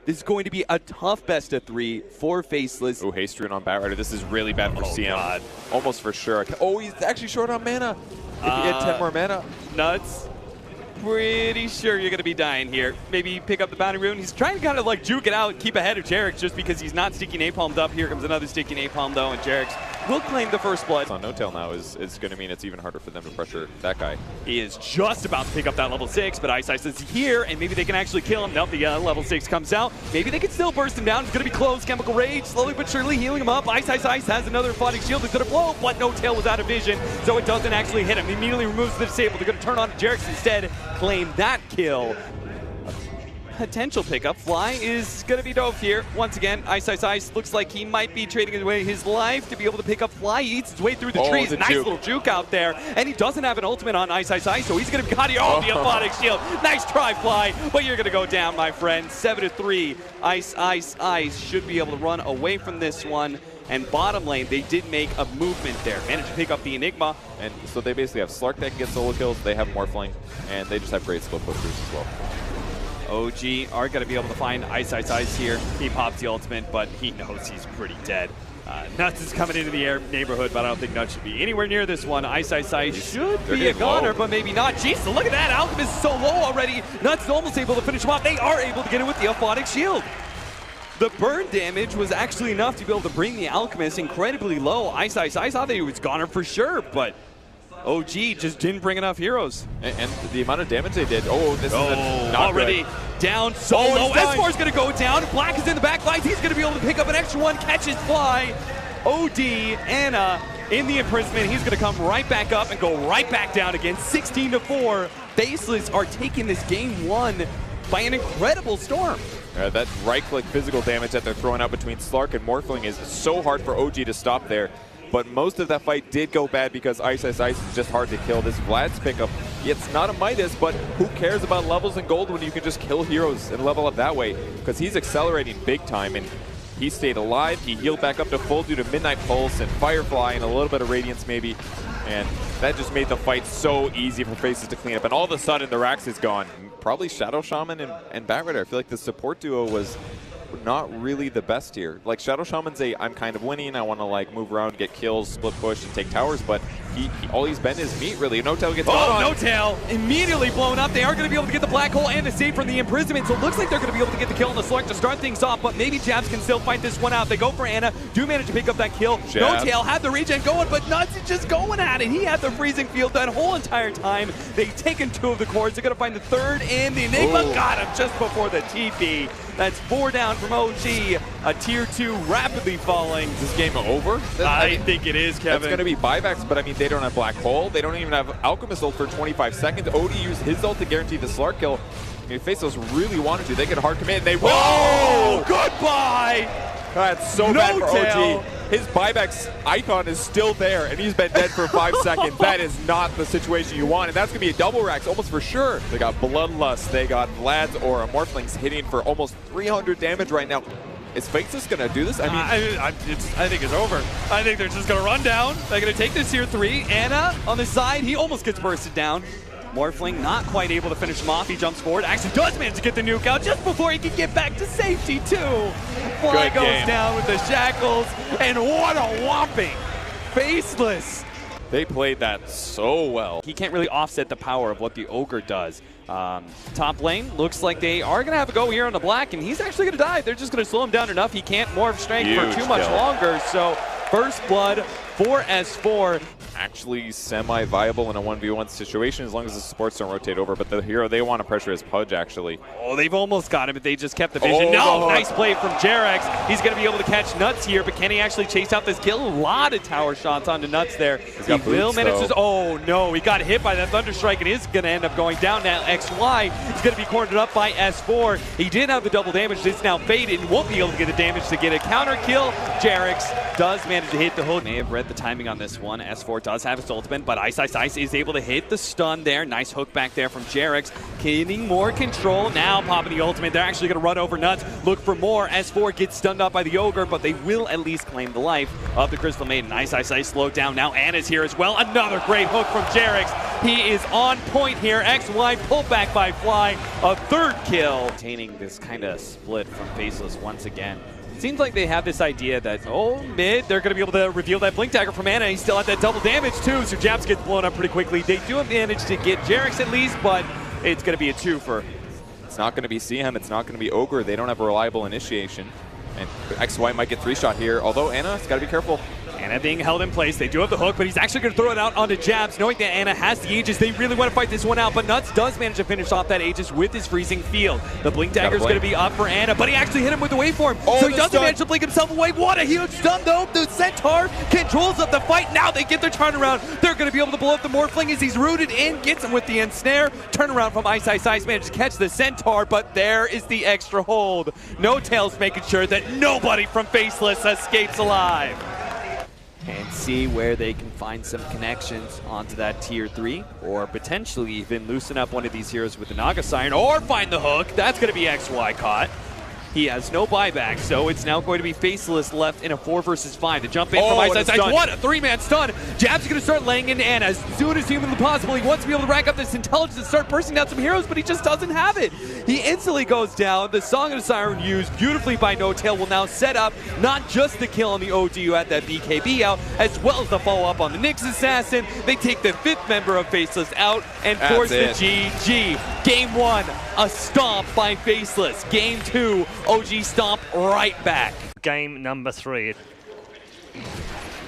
This is going to be a tough best of 3 for FACELESS. Oh, haste rune on Batrider. This is really bad for CM. God. Almost for sure. Oh, he's actually short on mana. If he had 10 more mana. Nuts. Pretty sure you're going to be dying here. Maybe pick up the bounty rune. He's trying to kind of like juke it out, keep ahead of Jarek just because he's not sticky napalmed up. Here comes another sticky napalm though, and Jarek will claim the first blood. On no-tail now is going to mean it's even harder for them to pressure that guy. He is just about to pick up that level 6, but Ice is here, and maybe they can actually kill him. Nope, the level 6 comes out. Maybe they can still burst him down. It's going to be close. Chemical Rage, slowly but surely healing him up. Ice has another Aphotic Shield. It's going to blow, but no-tail was out of vision, so it doesn't actually hit him. He immediately removes the disable. They're going to turn on Jarek instead, claim that kill. Potential pickup. Fly is going to be dove here. Once again, Ice looks like he might be trading away his life to be able to pick up Fly. He eats his way through the trees. Nice little juke out there. And he doesn't have an ultimate on Ice, so he's going to be caught here. Oh, the Aphotic Shield. Nice try, Fly, but you're going to go down, my friend. 7-3. Ice should be able to run away from this one. And bottom lane, they did make a movement there. Managed to pick up the Enigma. And so they basically have Slark that can get solo kills. They have Morphling, and they just have great skill pushers as well. OG are going to be able to find Ice here. He pops the ultimate, but he knows he's pretty dead. Nuts is coming into the neighborhood, but I don't think Nuts should be anywhere near this one. Ice should be a goner, but maybe not. Jeez, look at that. Alchemist is so low already. Nuts is almost able to finish him off. They are able to get it with the Aphotic Shield. The burn damage was actually enough to be able to bring the Alchemist incredibly low. Ice thought that he was goner for sure, but OG just didn't bring enough heroes. And the amount of damage they did. Oh, this is not already good. Down so low. S4 is going to go down. Black is in the back lines. He's going to be able to pick up an extra one. Catches Fly. OD, Anna in the imprisonment. He's going to come right back up and go right back down again. 16-4. FACELESS are taking this game 1 by an incredible storm. That right-click physical damage that they're throwing out between Slark and Morphling is so hard for OG to stop there. But most of that fight did go bad because Ice is just hard to kill. This Vlad's pickup, it's not a Midas, but who cares about levels in gold when you can just kill heroes and level up that way? Because he's accelerating big time, and he stayed alive. He healed back up to full due to Midnight Pulse and Firefly and a little bit of Radiance maybe. And that just made the fight so easy for FACELESS to clean up. And all of a sudden, the Rax is gone. Probably Shadow Shaman and Batrider. I feel like the support duo was not really the best here. Like Shadow Shaman's I'm kind of winning, I want to like move around, get kills, split push, and take towers, but all he's been is meat really. No-tail gets on. No-tail immediately blown up. They are going to be able to get the black hole and the save from the imprisonment, so it looks like they're going to be able to get the kill on the Slark to start things off, but maybe Jabs can still fight this one out. They go for Anna, do manage to pick up that kill. No-tail had the regen going, but Nuts is just going at it. He had the freezing field that whole entire time. They've taken 2 of the cores. They're going to find the 3rd, and the Enigma got him just before the TP. That's 4 down from OG. A tier 2 rapidly falling. Is this game over? I think it is, Kevin. It's going to be buybacks, but I mean, they don't have Black Hole. They don't even have Alchemist ult for 25 seconds. OD used his ult to guarantee the Slark kill. I mean, if FACELESS really wanted to, they could hard commit, and they will. Oh, goodbye! That's so bad for OG. His buybacks icon is still there, and he's been dead for 5 seconds. That is not the situation you want, and that's going to be a double Rax almost for sure. They got Bloodlust, they got Vlad's Aura, Morphlings hitting for almost 300 damage right now. Is FACELESS going to do this? I mean, I think it's over. I think they're just going to run down. They're going to take this tier 3. Anna on the side, he almost gets bursted down. Morphling not quite able to finish him off. He jumps forward. Actually does manage to get the nuke out just before he can get back to safety too. Fly goes down with the shackles, and what a whopping. FACELESS. They played that so well. He can't really offset the power of what the Ogre does. Top lane looks like they are going to have a go here on the Black, and he's actually going to die. They're just going to slow him down enough. He can't morph strength for too much longer. So first blood for S4. Actually semi-viable in a 1v1 situation as long as the supports don't rotate over, but the hero they want to pressure is Purge actually. Oh, they've almost got him, but they just kept the vision. Nice play from Jarex. He's going to be able to catch Nuts here, but can he actually chase out this kill? A lot of tower shots onto Nuts there. He will manage to. Oh no, he got hit by that Thunderstrike and is going to end up going down now. XY is going to be cornered up by S4. He did have the double damage. It's now faded and won't be able to get the damage to get a counter kill. Jarex does manage to hit the hook. May have read the timing on this one. S4 does have his ultimate, but Ice is able to hit the stun there. Nice hook back there from Jarex, getting more control. Now popping the ultimate. They're actually going to run over Nuts, look for more. S4 gets stunned up by the Ogre, but they will at least claim the life of the Crystal Maiden. Ice slowed down. Now Anna's here as well. Another great hook from Jarex. He is on point here. XY pulled back by Fly. A third kill. Obtaining this kind of split from FACELESS once again. Seems like they have this idea that, mid, they're going to be able to reveal that Blink Dagger from Anna. He's still at that double damage too, so Japs gets blown up pretty quickly. They do have managed to get Jarex at least, but it's going to be a 2 for. It's not going to be CM, it's not going to be Ogre. They don't have a reliable initiation. And XY might get 3-shot here, although Anna's got to be careful. Anna being held in place. They do have the hook, but he's actually going to throw it out onto Jabs, knowing that Anna has the Aegis. They really want to fight this one out, but Nuts does manage to finish off that Aegis with his freezing field. The Blink Dagger is going to be up for Anna, but he actually hit him with the waveform, so he doesn't manage to blink himself away. What a huge stun, though. The Centaur controls up the fight. Now they get their turnaround. They're going to be able to blow up the Morphling as he's rooted in, gets him with the ensnare. Turnaround from Ice manages to catch the Centaur, but there is the extra hold. No Tails making sure that nobody from FACELESS escapes alive. And see where they can find some connections onto that tier 3, or potentially even loosen up one of these heroes with the Naga Siren, or find the hook. That's going to be XY caught. He has no buyback, so it's now going to be FACELESS left in a 4 versus 5. The jump in from Ice. What a 3-man stun! Jab's going to start laying in Anna as soon as humanly possible. He wants to be able to rack up this intelligence and start bursting down some heroes, but he just doesn't have it. He instantly goes down. The Song of the Siren used beautifully by NoTail will now set up not just the kill on the ODU at that BKB out, as well as the follow-up on the Nyx Assassin. They take the 5th member of FACELESS out and force the GG. Game 1, a stomp by FACELESS. Game 2, OG stomp right back. Game number 3.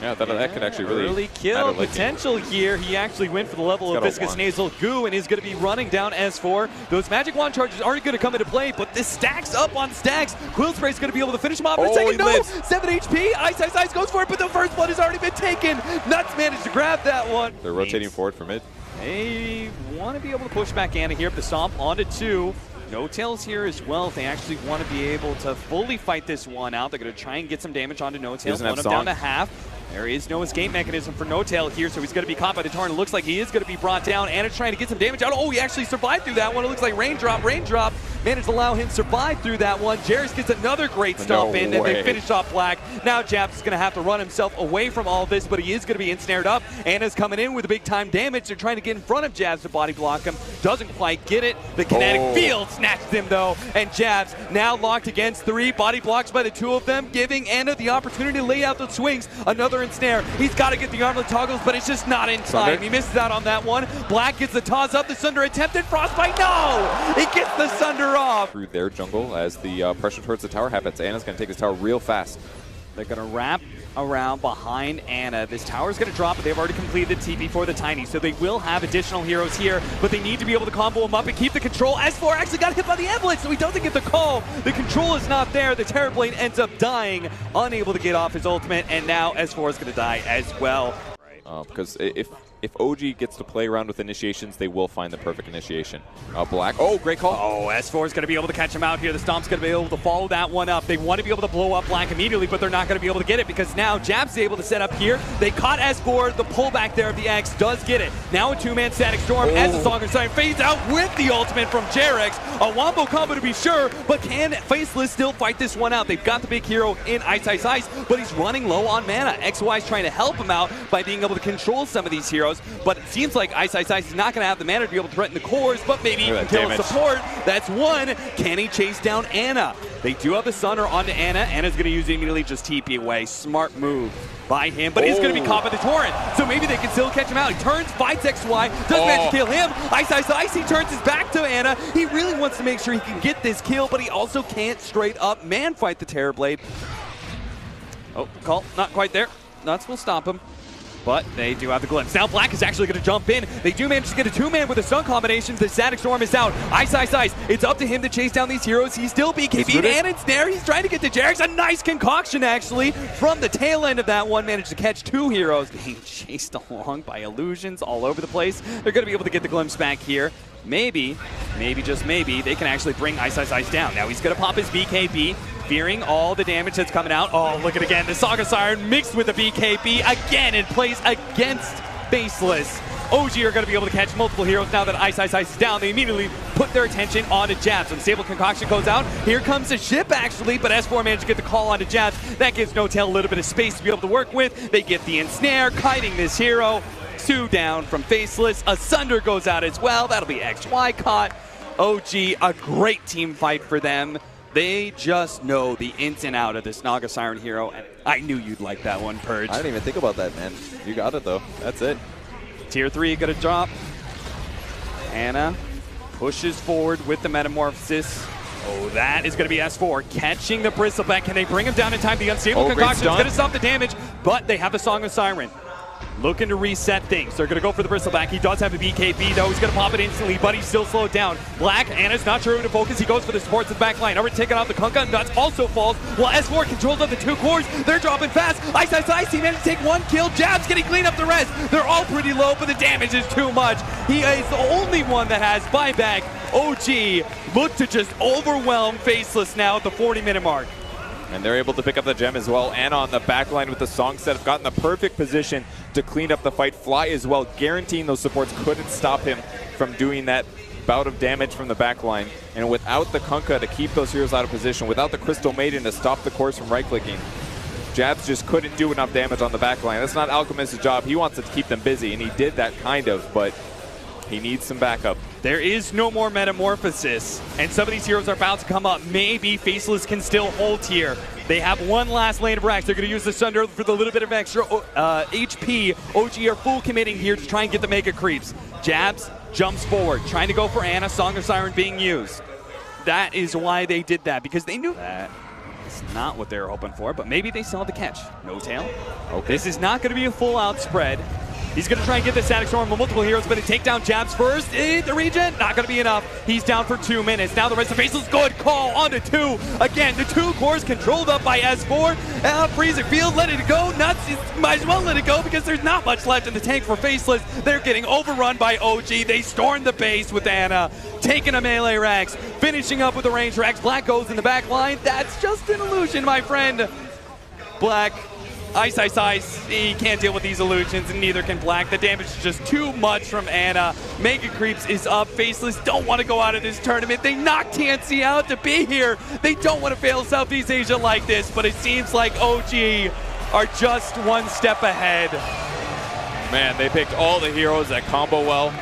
Yeah, that could actually really kill potential here. He actually went for the level of Viscous Nasal Goo and is going to be running down S4. Those Magic Wand charges aren't going to come into play, but this stacks up on stacks. Quill Spray is going to be able to finish him off in a second. No! 7 HP. Ice goes for it, but the first blood has already been taken. Nuts managed to grab that one. They're rotating forward for mid. They want to be able to push back Anna here, but the stomp onto 2. NoTails here as well if they actually want to be able to fully fight this one out. They're going to try and get some damage onto NoTails. One of them down to half. There is no escape mechanism for NoTail here, so he's going to be caught by the Torrent. It looks like he is going to be brought down. Anna's trying to get some damage out. Oh, he actually survived through that one. It looks like Raindrop. Managed to allow him to survive through that one. Jarex gets another great stomp in, and they finish off Black. Now Japs is going to have to run himself away from all this, but he is going to be ensnared up. Anna's coming in with a big time damage. They're trying to get in front of Jabs to body block him. Doesn't quite get it. The kinetic field snatches him, though, and Jabs now locked against 3. Body blocks by the 2 of them, giving Anna the opportunity to lay out the swings. Another ensnare. He's got to get the armlet toggles, but it's just not in time. He misses out on that one. Black gets the toss up. The Sunder attempted. Frostbite, no! He gets the Sunder off. Through their jungle as the pressure towards the tower happens. Anna's going to take this tower real fast. They're going to wrap around behind Anna. This tower's going to drop, but they've already completed the TP for the Tiny, so they will have additional heroes here, but they need to be able to combo him up and keep the control. S4 actually got hit by the Avalanche, so he doesn't get the call. The control is not there. The Terrorblade ends up dying, unable to get off his ultimate, and now S4 is going to die as well. Because if OG gets to play around with initiations, they will find the perfect initiation. Black. Great call. S4 is going to be able to catch him out here. The Stomp's going to be able to follow that one up. They want to be able to blow up Black immediately, but they're not going to be able to get it because now Jab's able to set up here. They caught S4. The pullback there of the X does get it. Now a 2-man Static Storm as the Song of Siren fades out with the ultimate from Jarex. A wombo combo to be sure, but can FACELESS still fight this one out? They've got the big hero in Ice, but he's running low on mana. XY's trying to help him out by being able to control some of these heroes, but it seems like Ice is not going to have the mana to be able to threaten the cores, but maybe he can kill a support. That's one. Can he chase down Anna? They do have the Sunder onto Anna. Anna's going to use it immediately, just TP away. Smart move by him, but he's going to be caught by the Torrent, so maybe they can still catch him out. He turns, fights XY, doesn't manage to kill him. Ice, he turns his back to Anna. He really wants to make sure he can get this kill, but he also can't straight up man fight the Terrorblade. Call, not quite there. Nuts will stop him. But they do have the glimpse. Now Black is actually going to jump in. They do manage to get a 2-man with a stun combination. The Static Storm is out. Ice. It's up to him to chase down these heroes. He's still BKB'd and ensnare. He's trying to get to Jarex. A nice concoction, actually, from the tail end of that one. Managed to catch 2 heroes. Being chased along by illusions all over the place. They're going to be able to get the glimpse back here. Maybe, just maybe, they can actually bring Ice down. Now he's going to pop his BKB, fearing all the damage that's coming out. Look at again. The Song of Siren mixed with the BKB again and plays against FACELESS. OG are going to be able to catch multiple heroes now that Ice is down. They immediately put their attention onto Jabs. When Stable Concoction goes out, here comes a ship actually, but S4 managed to get the call onto Jabs. That gives NoTail a little bit of space to be able to work with. They get the ensnare, kiting this hero. 2 down from FACELESS. Asunder goes out as well. That'll be XY caught. OG, a great team fight for them. They just know the ins and out of this Naga Siren hero, and I knew you'd like that one, Purge. I didn't even think about that, man. You got it, though. That's it. Tier 3 gonna drop. Ana pushes forward with the Metamorphosis. Oh, that is gonna be S4 catching the Bristleback. Can they bring him down in time? The Unstable Concoction is gonna stop the damage, but they have the Song of Siren. Looking to reset things. They're going to go for the Bristleback. He does have a BKB, though. He's going to pop it instantly, but he's still slowed down. Black, Ana's not sure who to focus. He goes for the supports in the back line. Already taking out the Kunkka, and Nuts also falls, while S4 controls up the 2 cores. They're dropping fast. Ice, he managed to take 1 kill. Jabs getting clean up the rest. They're all pretty low, but the damage is too much. He is the only one that has buyback. OG look to just overwhelm FACELESS now at the 40-minute mark. And they're able to pick up the gem as well. Anna on the back line with the song set have gotten the perfect position to clean up the fight. Fly as well, guaranteeing those supports couldn't stop him from doing that bout of damage from the back line. And without the Kunkka to keep those heroes out of position, without the Crystal Maiden to stop the cores from right-clicking, Jabs just couldn't do enough damage on the back line. That's not Alchemist's job. He wants to keep them busy, and he did that kind of, but he needs some backup. There is no more Metamorphosis, and some of these heroes are about to come up. Maybe FACELESS can still hold here. They have one last lane of racks. They're going to use the Sunder for the little bit of extra HP. OG are full committing here to try and get the Mega Creeps. Jabs jumps forward, trying to go for Ana. Song of Siren being used. That is why they did that, because they knew that is not what they were hoping for, but maybe they still have the catch. NoTail. Okay. This is not going to be a full-out spread. He's going to try and get the Static Storm with multiple heroes, but to take down Jabs first. The regen, not going to be enough. He's down for 2 minutes. Now the rest of FACELESS, good call onto 2. Again, the 2 cores controlled up by S4. Freezer Field, let it go. Nuts, might as well let it go because there's not much left in the tank for FACELESS. They're getting overrun by OG. They storm the base with Ana, taking a melee Rax, finishing up with the range Rax. Black goes in the back line. That's just an illusion, my friend. Black. Ice. He can't deal with these illusions, and neither can Black. The damage is just too much from Ana. Mega Creeps is up. FACELESS don't want to go out of this tournament. They knocked TNC out to be here. They don't want to fail Southeast Asia like this, but it seems like OG are just 1 step ahead. Man, they picked all the heroes that combo well.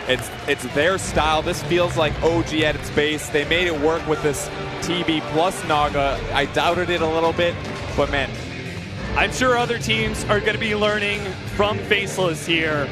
It's their style. This feels like OG at its base. They made it work with this TB plus Naga. I doubted it a little bit, but man, I'm sure other teams are going to be learning from FACELESS here.